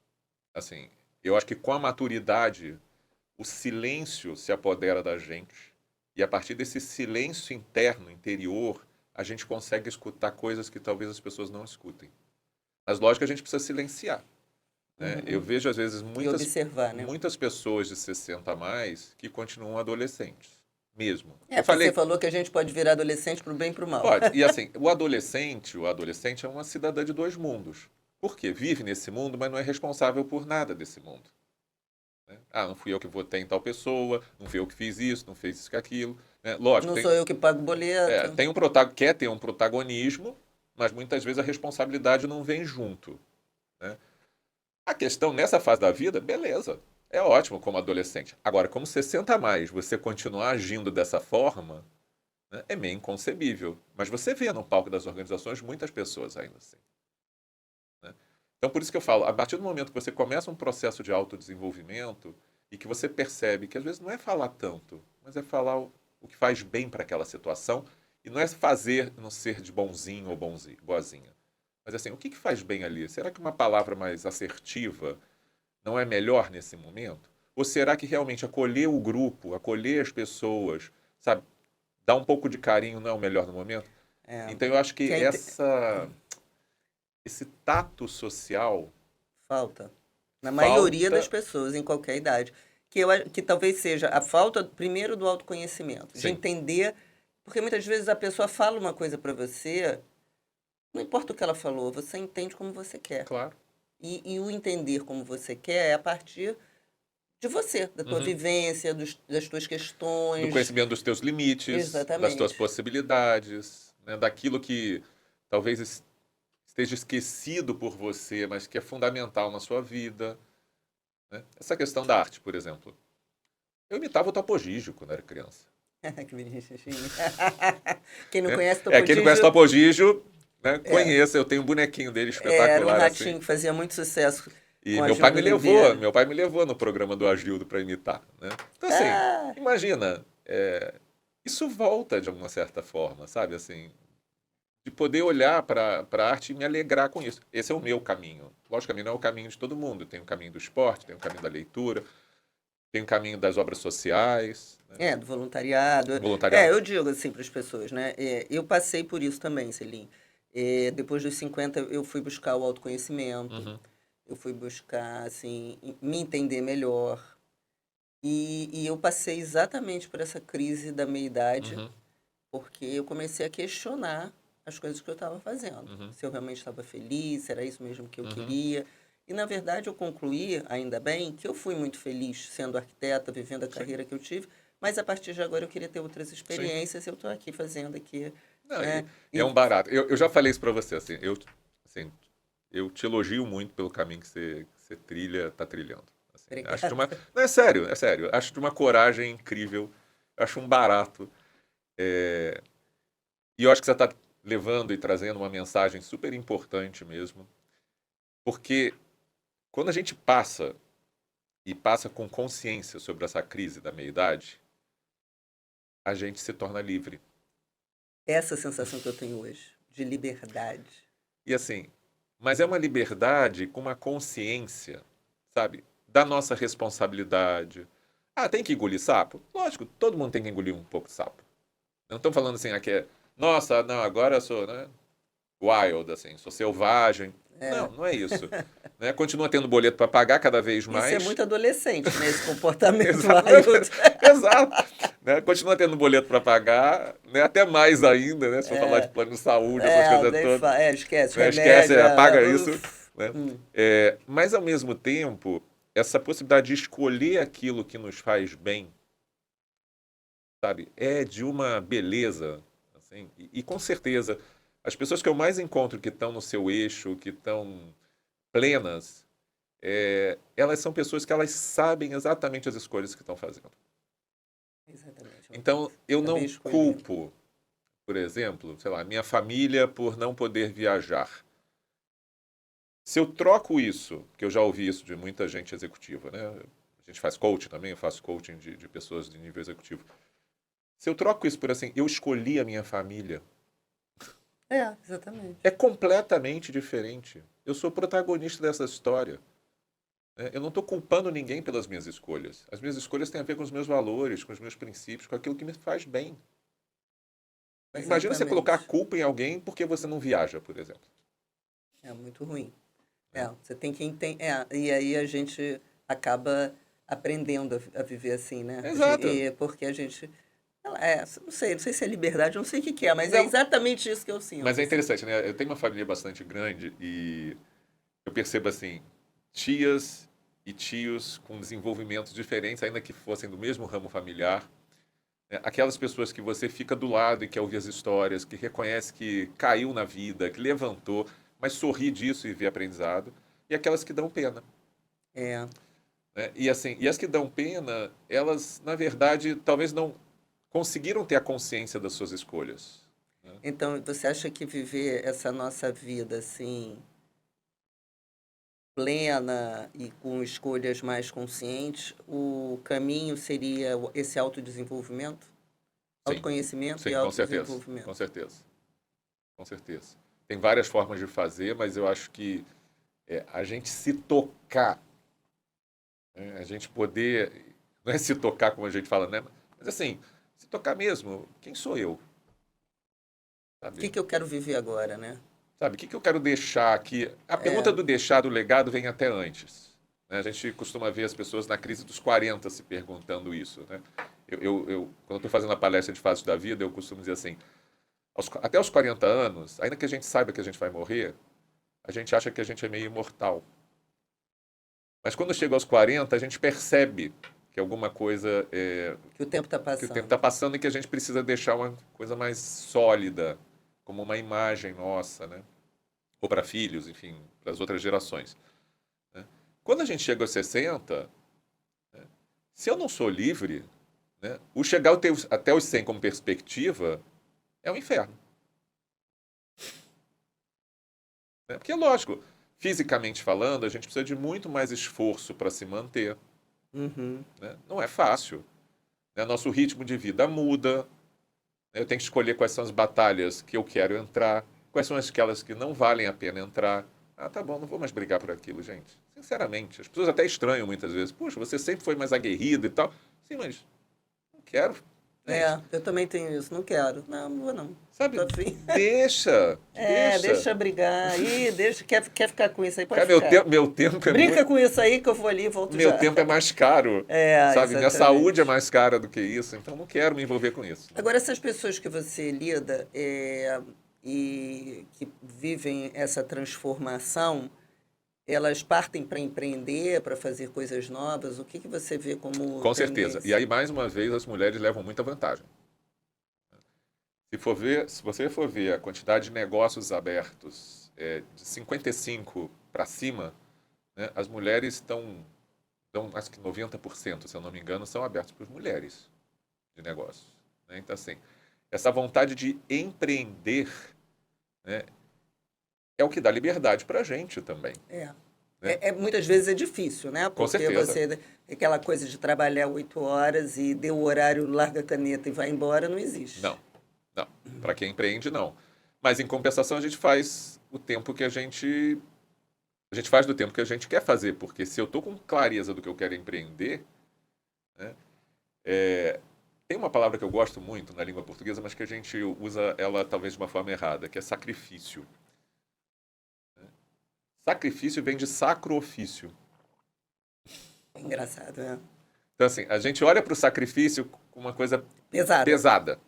[SPEAKER 2] Assim, eu acho que com a maturidade, o silêncio se apodera da gente, e a partir desse silêncio interno, interior, a gente consegue escutar coisas que talvez as pessoas não escutem. Mas, lógico, a gente precisa silenciar. Né? Eu vejo, às vezes,
[SPEAKER 1] observar, né?
[SPEAKER 2] muitas pessoas de 60 a mais que continuam adolescentes, mesmo.
[SPEAKER 1] Você falou que a gente pode virar adolescente para o bem e para o mal.
[SPEAKER 2] Pode. E, assim, o adolescente é uma cidadã de dois mundos. Por quê? Vive nesse mundo, mas não é responsável por nada desse mundo. Né? Não fui eu que votei em tal pessoa, não fui eu que fiz isso, não fez isso que aquilo. Né? Lógico,
[SPEAKER 1] não sou eu que pago o boleto.
[SPEAKER 2] Quer ter um protagonismo, mas muitas vezes a responsabilidade não vem junto. Né? A questão, nessa fase da vida, beleza, é ótimo como adolescente. Agora, como 60 a mais, você continuar agindo dessa forma, né, é meio inconcebível. Mas você vê no palco das organizações muitas pessoas ainda assim. Né? Então, por isso que eu falo, a partir do momento que você começa um processo de autodesenvolvimento e que você percebe que às vezes não é falar tanto, mas é falar o que faz bem para aquela situação, e não é fazer não ser de bonzinho ou boazinha. Mas assim, o que faz bem ali? Será que uma palavra mais assertiva não é melhor nesse momento? Ou será que realmente acolher o grupo, acolher as pessoas, sabe, dar um pouco de carinho não é o melhor no momento? Então eu acho que esse tato social
[SPEAKER 1] falta na maioria das pessoas, em qualquer idade. Que talvez seja a falta, primeiro, do autoconhecimento. Sim. De entender, porque muitas vezes a pessoa fala uma coisa para você, não importa o que ela falou, você entende como você quer.
[SPEAKER 2] Claro.
[SPEAKER 1] E o entender como você quer é a partir de você, da tua vivência, das tuas questões.
[SPEAKER 2] Do conhecimento dos teus limites,
[SPEAKER 1] exatamente,
[SPEAKER 2] das tuas possibilidades, né, daquilo que talvez esteja esquecido por você, mas que é fundamental na sua vida. Né? Essa questão da arte, por exemplo. Eu imitava o Topo Gigio quando era criança.
[SPEAKER 1] Que bonitinho. Quem não conhece Topo Gigio...
[SPEAKER 2] Quem não conhece Topo Gigio, né, conheça. Eu tenho um bonequinho dele espetacular.
[SPEAKER 1] Era um ratinho
[SPEAKER 2] assim.
[SPEAKER 1] Que fazia muito sucesso.
[SPEAKER 2] E meu pai me levou no programa do Agildo para imitar. Né? Então, assim, imagina, isso volta de alguma certa forma, sabe? Assim, de poder olhar para a arte e me alegrar com isso. Esse é o meu caminho. Logicamente, não é o caminho de todo mundo. Tem o caminho do esporte, tem o caminho da leitura, tem o caminho das obras sociais. Né?
[SPEAKER 1] Do voluntariado. Eu digo assim para as pessoas, né? Eu passei por isso também, Celim. Depois dos 50, eu fui buscar o autoconhecimento. Eu fui buscar, assim, me entender melhor. E eu passei exatamente por essa crise da meia-idade, porque eu comecei a questionar as coisas que eu estava fazendo. Se eu realmente estava feliz, se era isso mesmo que eu queria. E, na verdade, eu concluí, ainda bem, que eu fui muito feliz sendo arquiteta, vivendo a carreira que eu tive, mas a partir de agora eu queria ter outras experiências. Eu estou aqui fazendo aqui.
[SPEAKER 2] Não, é um barato. Eu já falei isso para você, assim, eu te elogio muito pelo caminho que você está trilhando. Assim, acho não, é sério. Acho de uma coragem incrível. Acho um barato. E eu acho que você está levando e trazendo uma mensagem super importante mesmo. Porque quando a gente passa com consciência sobre essa crise da meia-idade, a gente se torna livre.
[SPEAKER 1] Essa sensação que eu tenho hoje, de liberdade.
[SPEAKER 2] E assim, mas é uma liberdade com uma consciência, sabe, da nossa responsabilidade. Tem que engolir sapo? Lógico, todo mundo tem que engolir um pouco de sapo. Não estamos falando assim, nossa, não, agora eu sou, né, wild, assim, sou selvagem. Não é isso. Né? Continua tendo boleto para pagar cada vez mais.
[SPEAKER 1] Isso é muito adolescente, né? Esse comportamento.
[SPEAKER 2] Exato. Né? Continua tendo boleto para pagar, né? Até mais ainda, né? Se for falar de plano de saúde, essas coisas todas.
[SPEAKER 1] Esquece.
[SPEAKER 2] Né? Esquece, apaga isso. Né? Mas, ao mesmo tempo, essa possibilidade de escolher aquilo que nos faz bem, sabe, é de uma beleza, assim, e com certeza, as pessoas que eu mais encontro que estão no seu eixo, que estão plenas, elas são pessoas que elas sabem exatamente as escolhas que estão fazendo.
[SPEAKER 1] Exatamente.
[SPEAKER 2] Então, eu
[SPEAKER 1] Saber
[SPEAKER 2] não
[SPEAKER 1] escolher.
[SPEAKER 2] culpo, por exemplo, sei lá, minha família por não poder viajar. Se eu troco isso, que eu já ouvi isso de muita gente executiva, né? A gente faz coaching também, eu faço coaching de pessoas de nível executivo. Se eu troco isso por assim, eu escolhi a minha família,
[SPEAKER 1] Exatamente.
[SPEAKER 2] é completamente diferente. Eu sou protagonista dessa história. Né? Eu não estou culpando ninguém pelas minhas escolhas. As minhas escolhas têm a ver com os meus valores, com os meus princípios, com aquilo que me faz bem. Imagina você colocar a
[SPEAKER 1] Exatamente.
[SPEAKER 2] culpa em alguém porque você não viaja, por exemplo.
[SPEAKER 1] É muito ruim. Você tem que entender. E aí a gente acaba aprendendo a viver assim, né?
[SPEAKER 2] Exato.
[SPEAKER 1] Porque a gente. Não sei se é liberdade, não sei o que que é, mas é
[SPEAKER 2] Não,
[SPEAKER 1] exatamente isso que eu
[SPEAKER 2] mas
[SPEAKER 1] sinto,
[SPEAKER 2] é
[SPEAKER 1] assim.
[SPEAKER 2] interessante, né? Eu tenho uma família bastante grande e eu percebo assim, tias e tios com desenvolvimentos diferentes, ainda que fossem do mesmo ramo familiar. Né? Aquelas pessoas que você fica do lado e quer ouvir as histórias, que reconhece que caiu na vida, que levantou, mas sorri disso e vê aprendizado. E aquelas que dão pena.
[SPEAKER 1] É.
[SPEAKER 2] Né? E assim, e as que dão pena, elas, na verdade, talvez não conseguiram ter a consciência das suas escolhas. Né?
[SPEAKER 1] Então, você acha que viver essa nossa vida assim, plena e com escolhas mais conscientes, o caminho seria esse autodesenvolvimento?
[SPEAKER 2] Sim,
[SPEAKER 1] Autoconhecimento e
[SPEAKER 2] sim, com certeza, com
[SPEAKER 1] autodesenvolvimento.
[SPEAKER 2] certeza, com certeza. Tem várias formas de fazer, mas eu acho que a gente se tocar, né? A gente poder, não é se tocar como a gente fala, né? Mas assim, se tocar mesmo, quem sou eu?
[SPEAKER 1] O que
[SPEAKER 2] Sabe?
[SPEAKER 1] que eu quero viver agora, né?
[SPEAKER 2] Sabe, o que eu quero deixar aqui? A pergunta
[SPEAKER 1] É,
[SPEAKER 2] do deixar do legado vem até antes. Né? A gente costuma ver as pessoas na crise dos 40 se perguntando isso. Né? Quando estou fazendo a palestra de fases da vida, eu costumo dizer assim, até os 40 anos, ainda que a gente saiba que a gente vai morrer, a gente acha que a gente é meio imortal. Mas quando chega aos 40, a gente percebe que alguma coisa,
[SPEAKER 1] que o tempo está
[SPEAKER 2] que o tempo está
[SPEAKER 1] passando.
[SPEAKER 2] passando e que a gente precisa deixar uma coisa mais sólida, como uma imagem nossa, né? Ou para filhos, enfim, para as outras gerações. Né? Quando a gente chega aos 60, né, se eu não sou livre, né, o chegar até os 100 como perspectiva é um inferno. Né? Porque, lógico, fisicamente falando, a gente precisa de muito mais esforço para se manter.
[SPEAKER 1] Uhum.
[SPEAKER 2] Né? Não é fácil. Né? Nosso ritmo de vida muda. Né? Eu tenho que escolher quais são as batalhas que eu quero entrar, quais são aquelas que não valem a pena entrar. Ah, tá bom, não vou mais brigar por aquilo, gente. Sinceramente, as pessoas até estranham muitas vezes. Puxa, você sempre foi mais aguerrido e tal. Sim, mas não quero. Gente,
[SPEAKER 1] Eu também tenho isso. Não quero. Não, não vou não.
[SPEAKER 2] sabe,
[SPEAKER 1] Tô afim.
[SPEAKER 2] deixa, deixa.
[SPEAKER 1] Deixa brigar. Quer ficar com isso aí? Pode
[SPEAKER 2] Cara,
[SPEAKER 1] ficar.
[SPEAKER 2] meu tempo é
[SPEAKER 1] Brinca
[SPEAKER 2] muito.
[SPEAKER 1] com isso aí que eu vou ali e volto
[SPEAKER 2] Meu
[SPEAKER 1] já.
[SPEAKER 2] tempo é mais caro, sabe? Minha saúde é
[SPEAKER 1] Exatamente.
[SPEAKER 2] mais cara do que isso, então não quero me envolver com isso. Né?
[SPEAKER 1] Agora, essas pessoas que você lida e que vivem essa transformação, elas partem para empreender, para fazer coisas novas. O que que você vê como
[SPEAKER 2] Com certeza. E
[SPEAKER 1] tendência?
[SPEAKER 2] aí, mais uma vez, as mulheres levam muita vantagem. Se você for ver a quantidade de negócios abertos de 55 para cima, né, as mulheres estão, acho que 90%, se eu não me engano, são abertos por mulheres de negócios. Né? Então, assim, essa vontade de empreender, né, é o que dá liberdade para a gente também.
[SPEAKER 1] É.
[SPEAKER 2] Né?
[SPEAKER 1] Muitas vezes é difícil, né?
[SPEAKER 2] Com
[SPEAKER 1] Porque
[SPEAKER 2] certeza.
[SPEAKER 1] você, aquela coisa de trabalhar 8 horas e deu o horário, larga a caneta e vai embora, não existe.
[SPEAKER 2] Não, não. Para quem empreende, não. Mas, em compensação, a gente faz o tempo que a gente... A gente faz do tempo que a gente quer fazer, porque se eu estou com clareza do que eu quero empreender, né, tem uma palavra que eu gosto muito na língua portuguesa, mas que a gente usa ela talvez de uma forma errada, que é sacrifício. Sacrifício vem de sacro ofício.
[SPEAKER 1] É engraçado, né?
[SPEAKER 2] Então, assim, a gente olha para o sacrifício com uma coisa
[SPEAKER 1] Pesada.
[SPEAKER 2] pesada,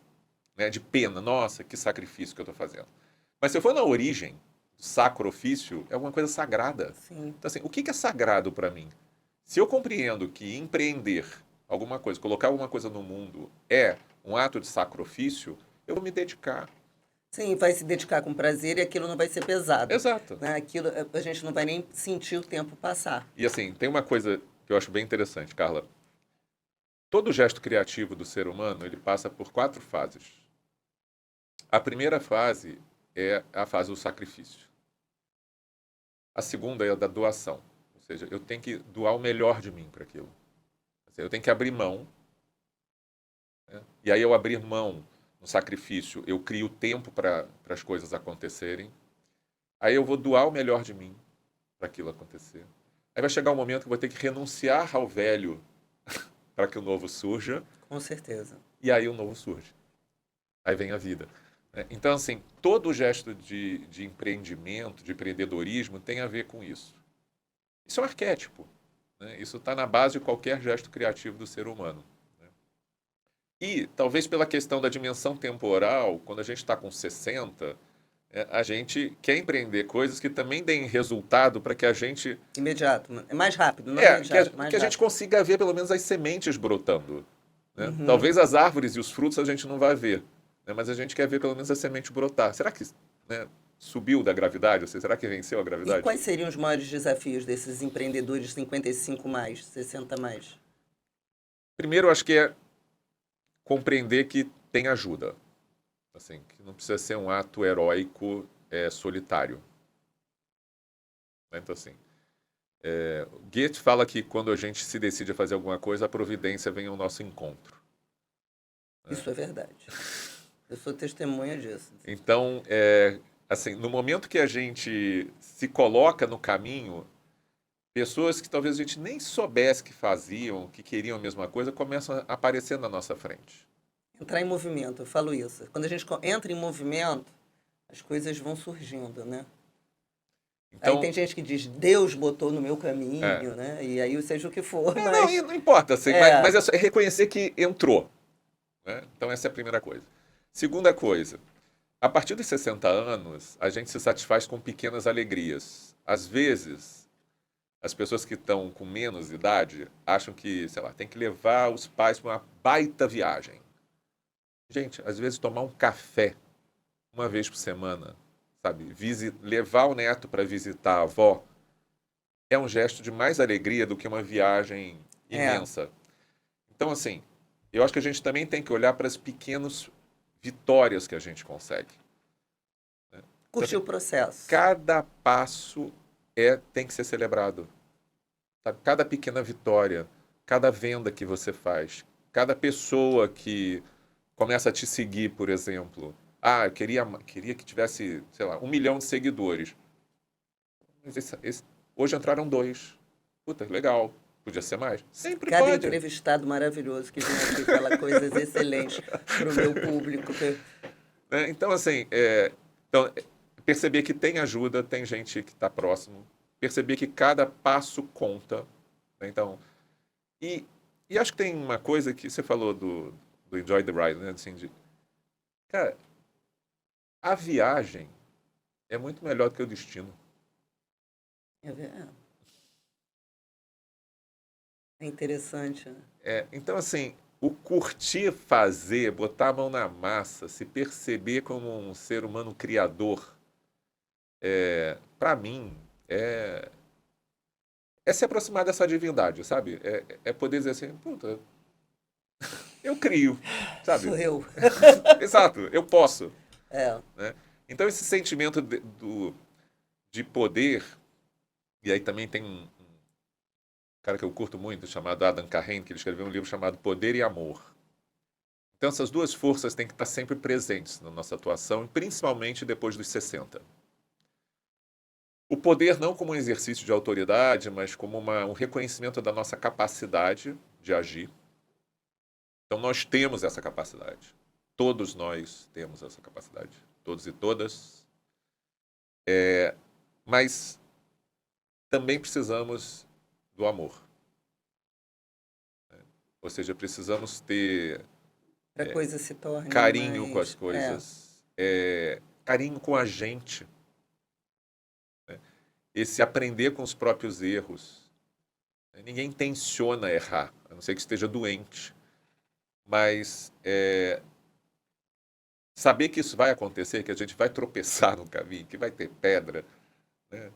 [SPEAKER 2] né, de pena. Nossa, que sacrifício que eu estou fazendo. Mas se eu for na origem, sacro ofício é alguma coisa sagrada.
[SPEAKER 1] Sim.
[SPEAKER 2] Então, assim, o que é sagrado para mim? Se eu compreendo que empreender alguma coisa, colocar alguma coisa no mundo é um ato de sacrifício, eu vou me dedicar.
[SPEAKER 1] Sim, vai se dedicar com prazer e aquilo não vai ser pesado.
[SPEAKER 2] Exato.
[SPEAKER 1] Né? Aquilo, a gente não vai nem sentir o tempo passar.
[SPEAKER 2] E assim, tem uma coisa que eu acho bem interessante, Carla. Todo gesto criativo do ser humano, ele passa por 4 fases. A primeira fase é a fase do sacrifício. A segunda é a da doação. Ou seja, eu tenho que doar o melhor de mim para aquilo. Eu tenho que abrir mão. Né? E aí, eu abrir mão no sacrifício, eu crio tempo para as coisas acontecerem. Aí eu vou doar o melhor de mim para aquilo acontecer. Aí vai chegar um momento que eu vou ter que renunciar ao velho para que o novo surja.
[SPEAKER 1] Com certeza.
[SPEAKER 2] E aí o novo surge. Aí vem a vida. Né? Então, assim, todo gesto de empreendimento, de empreendedorismo, tem a ver com isso. Isso é um arquétipo. Né? Isso está na base de qualquer gesto criativo do ser humano. Né? E, talvez pela questão da dimensão temporal, quando a gente está com 60, a gente quer empreender coisas que também deem resultado para que a gente...
[SPEAKER 1] Imediato. É mais rápido, não é imediato, mais
[SPEAKER 2] que a gente
[SPEAKER 1] rápido.
[SPEAKER 2] consiga ver pelo menos as sementes brotando. Né?
[SPEAKER 1] Uhum.
[SPEAKER 2] Talvez as árvores e os frutos a gente não vai ver, né? Mas a gente quer ver pelo menos a semente brotar. Será que, né, subiu da gravidade? Ou seja, será que venceu a
[SPEAKER 1] E
[SPEAKER 2] gravidade?
[SPEAKER 1] quais seriam os maiores desafios desses empreendedores 55 mais, 60 mais?
[SPEAKER 2] Primeiro, acho que é compreender que tem ajuda. Assim, que não precisa ser um ato heróico solitário. Né? Então, assim, Goethe fala que quando a gente se decide a fazer alguma coisa, a providência vem ao nosso encontro.
[SPEAKER 1] Isso é verdade. Eu sou testemunha disso.
[SPEAKER 2] Então, assim, no momento que a gente se coloca no caminho, pessoas que talvez a gente nem soubesse que faziam, que queriam a mesma coisa, começam a aparecer na nossa frente.
[SPEAKER 1] Entrar em movimento, eu falo isso. Quando a gente entra em movimento, as coisas vão surgindo, né? Aí
[SPEAKER 2] Então,
[SPEAKER 1] tem gente que diz, Deus botou no meu
[SPEAKER 2] é,
[SPEAKER 1] caminho, né? E aí seja o que for,
[SPEAKER 2] não,
[SPEAKER 1] mas...
[SPEAKER 2] não importa, assim,
[SPEAKER 1] É,
[SPEAKER 2] mas é reconhecer que entrou. Né? Então, essa é a primeira coisa. Segunda coisa, a partir dos 60 anos, a gente se satisfaz com pequenas alegrias. Às vezes, as pessoas que estão com menos idade acham que, sei lá, tem que levar os pais para uma baita viagem. Gente, às vezes tomar um café uma vez por semana, sabe? Levar o neto para visitar a avó é um gesto de mais alegria do que uma viagem
[SPEAKER 1] é.
[SPEAKER 2] imensa. Então, assim, eu acho que a gente também tem que olhar para as pequenas vitórias que a gente consegue. Né?
[SPEAKER 1] Curtir o processo.
[SPEAKER 2] Cada passo tem que ser celebrado. Sabe? Cada pequena vitória, cada venda que você faz, cada pessoa que começa a te seguir, por exemplo. Ah, eu queria que tivesse, sei lá, 1 milhão de seguidores. Mas hoje entraram 2. Puta, legal. Podia ser mais? Sempre
[SPEAKER 1] Cada
[SPEAKER 2] pode.
[SPEAKER 1] entrevistado maravilhoso que vem aqui fala coisas excelentes para o meu público.
[SPEAKER 2] Né? Então, assim, perceber que tem ajuda, tem gente que está próximo, perceber que cada passo conta. Né? Então, e acho que tem uma coisa que você falou do Enjoy the Ride, né? Assim, cara, a viagem é muito melhor do que o destino.
[SPEAKER 1] É interessante, né?
[SPEAKER 2] Então, assim, o curtir fazer, botar a mão na massa, se perceber como um ser humano criador, para mim, é se aproximar dessa divindade, sabe? É poder dizer assim, puta, eu crio, sabe?
[SPEAKER 1] Sou eu.
[SPEAKER 2] Exato, eu posso.
[SPEAKER 1] É.
[SPEAKER 2] Né? Então, esse sentimento de poder, e aí também tem um cara que eu curto muito, chamado Adam Carrein, que ele escreveu um livro chamado Poder e Amor. Então, essas duas forças têm que estar sempre presentes na nossa atuação, principalmente depois dos 60. O poder não como um exercício de autoridade, mas como um reconhecimento da nossa capacidade de agir. Então, nós temos essa capacidade. Todos nós temos essa capacidade. Todos e todas. Mas também precisamos do amor. Ou seja, precisamos ter
[SPEAKER 1] Para a coisa se torne
[SPEAKER 2] carinho com as
[SPEAKER 1] mais...
[SPEAKER 2] coisas, carinho com a gente. Né? Esse aprender com os próprios erros. Ninguém intenciona errar, a não ser que esteja doente. Mas saber que isso vai acontecer, que a gente vai tropeçar no caminho, que vai ter pedra, né?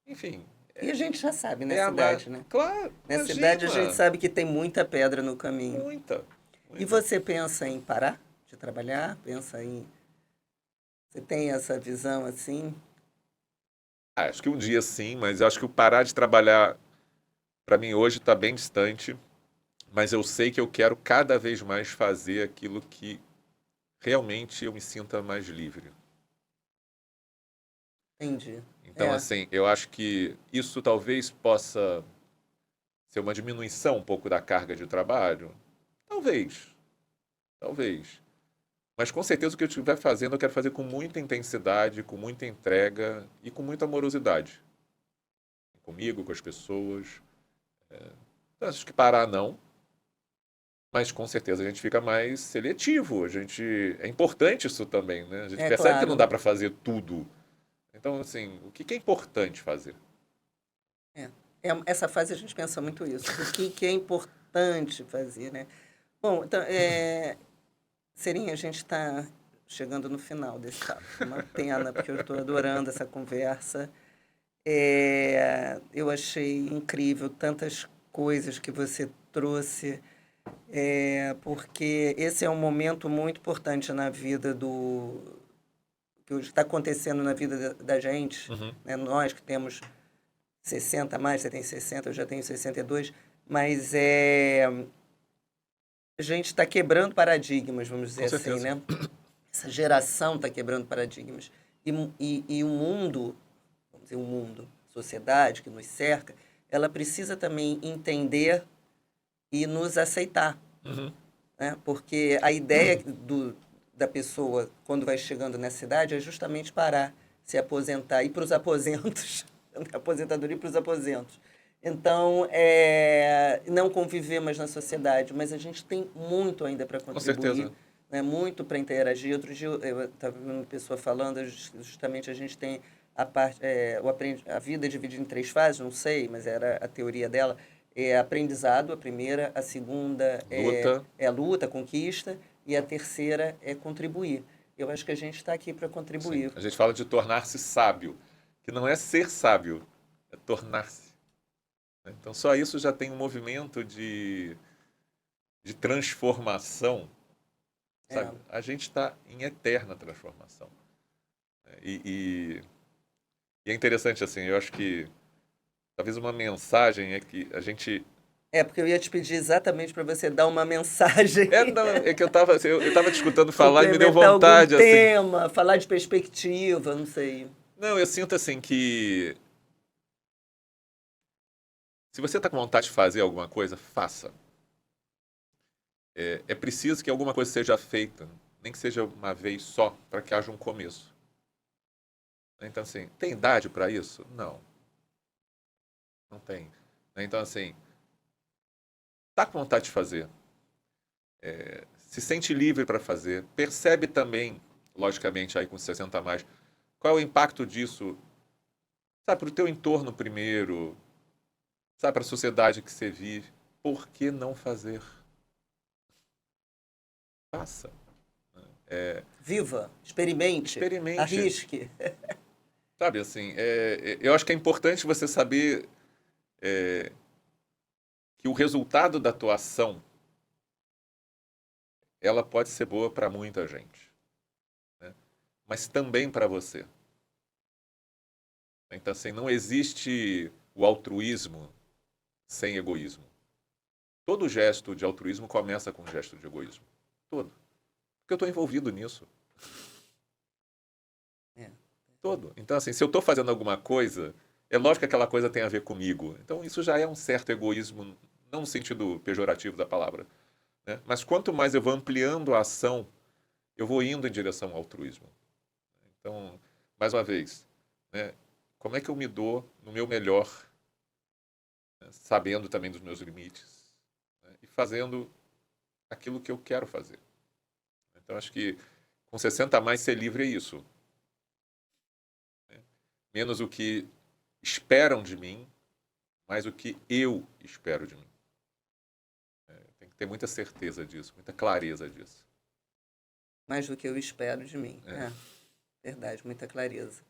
[SPEAKER 2] Enfim,
[SPEAKER 1] E a gente já sabe
[SPEAKER 2] é
[SPEAKER 1] nessa
[SPEAKER 2] amar.
[SPEAKER 1] idade, né?
[SPEAKER 2] Claro,
[SPEAKER 1] Nessa idade a gente
[SPEAKER 2] imagina.
[SPEAKER 1] sabe que tem muita pedra no caminho.
[SPEAKER 2] Muita,
[SPEAKER 1] E
[SPEAKER 2] muita.
[SPEAKER 1] você pensa em parar de trabalhar? Você tem essa visão assim?
[SPEAKER 2] Acho que um dia sim, mas eu acho que o parar de trabalhar, para mim, hoje está bem distante. Mas eu sei que eu quero cada vez mais fazer aquilo que realmente eu me sinta mais livre.
[SPEAKER 1] Entendi.
[SPEAKER 2] Então,
[SPEAKER 1] É,
[SPEAKER 2] assim, eu acho que isso talvez possa ser uma diminuição um pouco da carga de trabalho. Talvez, talvez. Mas com certeza o que eu estiver fazendo, eu quero fazer com muita intensidade, com muita entrega e com muita amorosidade. Comigo, com as pessoas. Então, acho que parar não, mas com certeza a gente fica mais seletivo. É importante isso também, né? A gente
[SPEAKER 1] é
[SPEAKER 2] percebe que não
[SPEAKER 1] claro.
[SPEAKER 2] dá para fazer tudo. Então, assim, o que é importante fazer?
[SPEAKER 1] É. Essa fase a gente pensa muito isso. O que é importante fazer, né? Bom, então, Serinha, a gente está chegando no final desse papo. Uma pena, porque eu estou adorando essa conversa. Eu achei incrível tantas coisas que você trouxe, porque esse é um momento muito importante na vida que está acontecendo na vida da gente,
[SPEAKER 2] Uhum,
[SPEAKER 1] né? Nós que temos 60 a mais, você tem 60, eu já tenho 62, mas a gente está quebrando paradigmas, vamos dizer
[SPEAKER 2] com
[SPEAKER 1] assim,
[SPEAKER 2] certeza.
[SPEAKER 1] né? Essa geração está quebrando paradigmas. E o mundo, vamos dizer, o mundo, a sociedade que nos cerca, ela precisa também entender e nos aceitar,
[SPEAKER 2] Uhum,
[SPEAKER 1] né? Porque a ideia da pessoa, quando vai chegando nessa idade, é justamente parar, se aposentar, ir para os aposentos, aposentadoria para os aposentos. Então, não conviver mais na sociedade, mas a gente tem muito ainda para
[SPEAKER 2] com
[SPEAKER 1] contribuir,
[SPEAKER 2] certeza.
[SPEAKER 1] né? Muito para interagir. Outro dia eu estava vendo uma pessoa falando, justamente a gente tem a vida é dividida em três fases, não sei, mas era a teoria dela. É aprendizado, a primeira, a segunda
[SPEAKER 2] Luta,
[SPEAKER 1] é a luta, a conquista, e a terceira é contribuir. Eu acho que a gente está aqui para
[SPEAKER 2] sim.
[SPEAKER 1] contribuir.
[SPEAKER 2] A gente fala de tornar-se sábio, que não é ser sábio, é tornar-se. Né? Então, só isso já tem um movimento de transformação,
[SPEAKER 1] É,
[SPEAKER 2] sabe? A gente está em eterna transformação. Né? E é interessante, assim, eu acho que talvez uma mensagem é que a gente.
[SPEAKER 1] porque eu ia te pedir exatamente para você dar uma mensagem,
[SPEAKER 2] Não, é que eu tava te escutando falar e me deu
[SPEAKER 1] complementar algum
[SPEAKER 2] vontade, assim.
[SPEAKER 1] tema, falar de perspectiva, não sei.
[SPEAKER 2] Não, eu sinto assim que se você está com vontade de fazer alguma coisa, faça. É preciso que alguma coisa seja feita, nem que seja uma vez só, para que haja um começo. Então, assim, tem idade para isso? Não, não tem. Então, assim, tá com vontade de fazer, se sente livre para fazer, percebe também, logicamente, aí com 60 a mais, qual é o impacto disso, sabe, para o teu entorno primeiro, sabe, para a sociedade que você vive. Por que não fazer? Faça.
[SPEAKER 1] Viva, experimente,
[SPEAKER 2] Experimente.
[SPEAKER 1] arrisque.
[SPEAKER 2] Sabe, assim, eu acho que é importante você saber que o resultado da tua ação, ela pode ser boa para muita gente, né? Mas também para você. Então, assim, não existe o altruísmo sem egoísmo. Todo gesto de altruísmo começa com um gesto de egoísmo. Todo. Porque eu estou envolvido nisso.
[SPEAKER 1] É.
[SPEAKER 2] Todo. Então, assim, se eu estou fazendo alguma coisa, é lógico que aquela coisa tem a ver comigo. Então, isso já é um certo egoísmo, não no sentido pejorativo da palavra, né? Mas quanto mais eu vou ampliando a ação, eu vou indo em direção ao altruísmo. Então, mais uma vez, né, como é que eu me dou no meu melhor, né, sabendo também dos meus limites, né, e fazendo aquilo que eu quero fazer. Então, acho que com 60 a mais ser livre é isso. Né? Menos o que esperam de mim mas o que eu espero de mim. Tem que ter muita certeza disso, muita clareza disso.
[SPEAKER 1] Mais do que eu espero de mim.
[SPEAKER 2] É.
[SPEAKER 1] Verdade, muita clareza.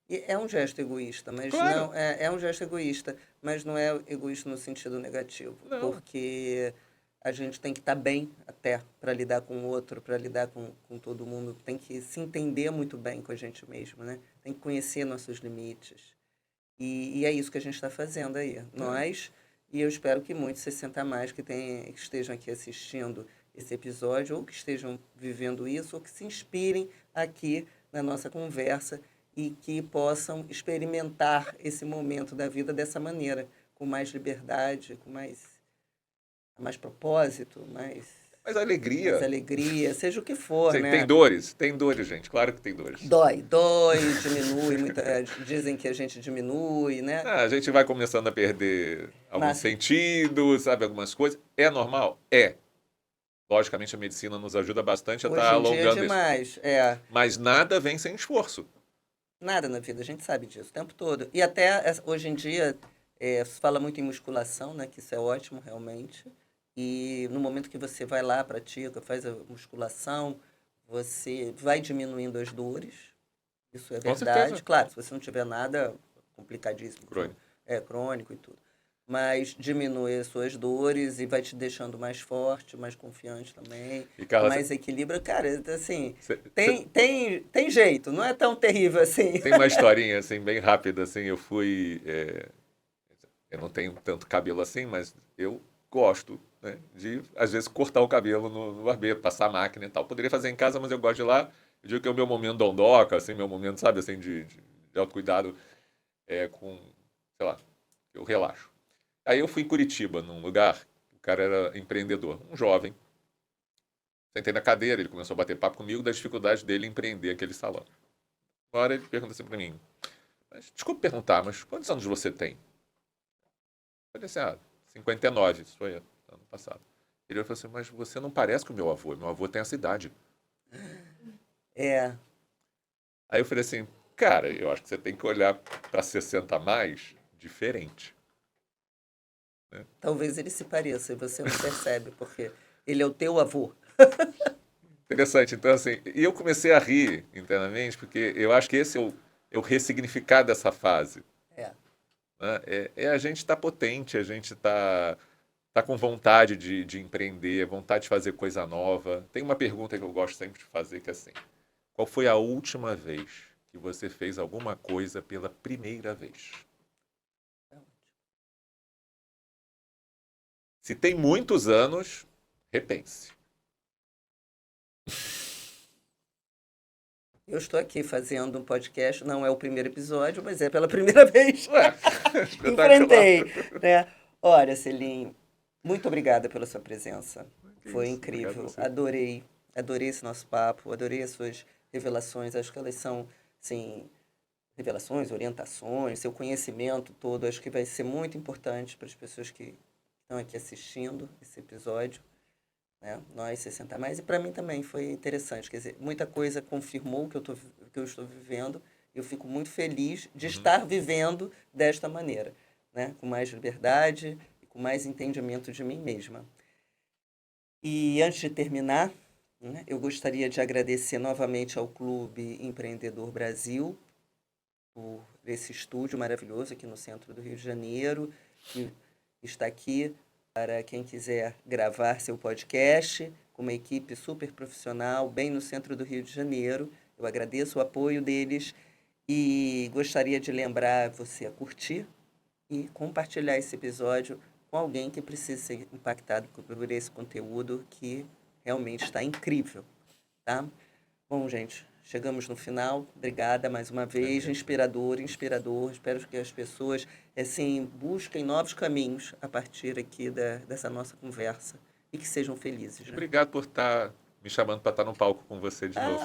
[SPEAKER 1] E é um gesto egoísta, mas
[SPEAKER 2] Claro.
[SPEAKER 1] não é um gesto egoísta, mas não é egoísta no sentido negativo,
[SPEAKER 2] Não.
[SPEAKER 1] porque a gente tem que estar bem até para lidar com o outro, para lidar com todo mundo, tem que se entender muito bem com a gente mesmo, né? Tem que conhecer nossos limites. E é isso que a gente está fazendo aí. Nós, e eu espero que muitos 60 a mais que estejam aqui assistindo esse episódio, ou que estejam vivendo isso, ou que se inspirem aqui na nossa conversa e que possam experimentar esse momento da vida dessa maneira, com mais liberdade, com mais propósito, mais
[SPEAKER 2] Mas a alegria...
[SPEAKER 1] alegria, seja o que for,
[SPEAKER 2] Sim,
[SPEAKER 1] né?
[SPEAKER 2] tem dores, gente, claro que tem dores.
[SPEAKER 1] Dói, diminui, dizem que a gente diminui, né?
[SPEAKER 2] A gente vai começando a perder alguns
[SPEAKER 1] Mas-
[SPEAKER 2] sentidos, sabe, algumas coisas. É normal? É. Logicamente, a medicina nos ajuda bastante a
[SPEAKER 1] Hoje
[SPEAKER 2] estar
[SPEAKER 1] em dia é
[SPEAKER 2] alongando isso.
[SPEAKER 1] demais,
[SPEAKER 2] Mas nada vem sem esforço.
[SPEAKER 1] nada na vida, a gente sabe disso o tempo todo. E até hoje em dia se fala muito em musculação, né? Que isso é ótimo realmente. E no momento que você vai lá, pratica, faz a musculação, você vai diminuindo as dores. Isso é
[SPEAKER 2] Com
[SPEAKER 1] verdade.
[SPEAKER 2] certeza.
[SPEAKER 1] Claro, se você não tiver nada complicadíssimo,
[SPEAKER 2] Crônico.
[SPEAKER 1] crônico e tudo. Mas diminui as suas dores e vai te deixando mais forte, mais confiante também,
[SPEAKER 2] E, Carla,
[SPEAKER 1] com mais equilíbrio. Cara, assim,
[SPEAKER 2] cê-
[SPEAKER 1] tem jeito, não é tão terrível assim.
[SPEAKER 2] tem uma historinha, assim, bem rápida, assim, eu fui... eu não tenho tanto cabelo assim, mas eu gosto, né, de, às vezes, cortar o cabelo no barbeiro, passar a máquina e tal. Poderia fazer em casa, mas eu gosto de ir lá. Eu digo que é o meu momento dondoca, assim, meu momento, sabe, assim, de autocuidado, com, sei lá, eu relaxo. Aí eu fui em Curitiba, num lugar, o cara era empreendedor, um jovem. Sentei na cadeira, ele começou a bater papo comigo da dificuldade dele em empreender aquele salão. Uma hora ele pergunta assim pra mim, desculpe perguntar, mas quantos anos você tem? Eu falei assim, 59, isso foi ano passado. Ele falou assim, mas você não parece com o meu avô tem essa idade.
[SPEAKER 1] É,
[SPEAKER 2] Aí eu falei assim, cara, eu acho que você tem que olhar para 60 a mais diferente.
[SPEAKER 1] talvez ele se pareça e você não percebe, porque ele é o teu avô.
[SPEAKER 2] Interessante, então assim, e eu comecei a rir internamente, porque eu acho que esse é o ressignificar dessa fase.
[SPEAKER 1] É.
[SPEAKER 2] Né? A gente estar potente, a gente tá com vontade de empreender, vontade de fazer coisa nova. Tem uma pergunta que eu gosto sempre de fazer, que é assim, qual foi a última vez que você fez alguma coisa pela primeira vez? Se tem muitos anos, repense.
[SPEAKER 1] Eu estou aqui fazendo um podcast, não é o primeiro episódio, mas é pela primeira vez.
[SPEAKER 2] Ué,
[SPEAKER 1] Enfrentei, né? Olha, Celim, muito obrigada pela sua presença.
[SPEAKER 2] Que
[SPEAKER 1] Foi
[SPEAKER 2] isso, obrigado a
[SPEAKER 1] incrível.
[SPEAKER 2] você.
[SPEAKER 1] Adorei esse nosso papo, adorei as suas revelações. Acho que elas são, assim, revelações, orientações, seu conhecimento todo. Acho que vai ser muito importante para as pessoas que estão aqui assistindo esse episódio. Né? Nós 60 mais, e para mim também foi interessante, quer dizer, muita coisa confirmou que eu estou vivendo, e eu fico muito feliz de estar vivendo desta maneira, né? Com mais liberdade e com mais entendimento de mim mesma. E antes de terminar, né, eu gostaria de agradecer novamente ao Clube Empreendedor Brasil por esse estúdio maravilhoso aqui no centro do Rio de Janeiro, que está aqui para quem quiser gravar seu podcast, com uma equipe super profissional, bem no centro do Rio de Janeiro. Eu agradeço o apoio deles e gostaria de lembrar você a curtir e compartilhar esse episódio com alguém que precisa ser impactado por esse conteúdo que realmente está incrível, tá? Bom, gente, chegamos no final. Obrigada mais uma vez. Inspirador. Espero que as pessoas, assim, busquem novos caminhos a partir aqui dessa nossa conversa e que sejam felizes. Né?
[SPEAKER 2] Obrigado por estar me chamando para estar no palco com você de novo.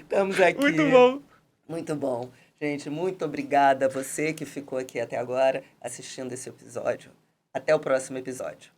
[SPEAKER 1] Estamos aqui.
[SPEAKER 2] Muito bom.
[SPEAKER 1] Muito bom. Gente, muito obrigada a você que ficou aqui até agora assistindo esse episódio. Até o próximo episódio.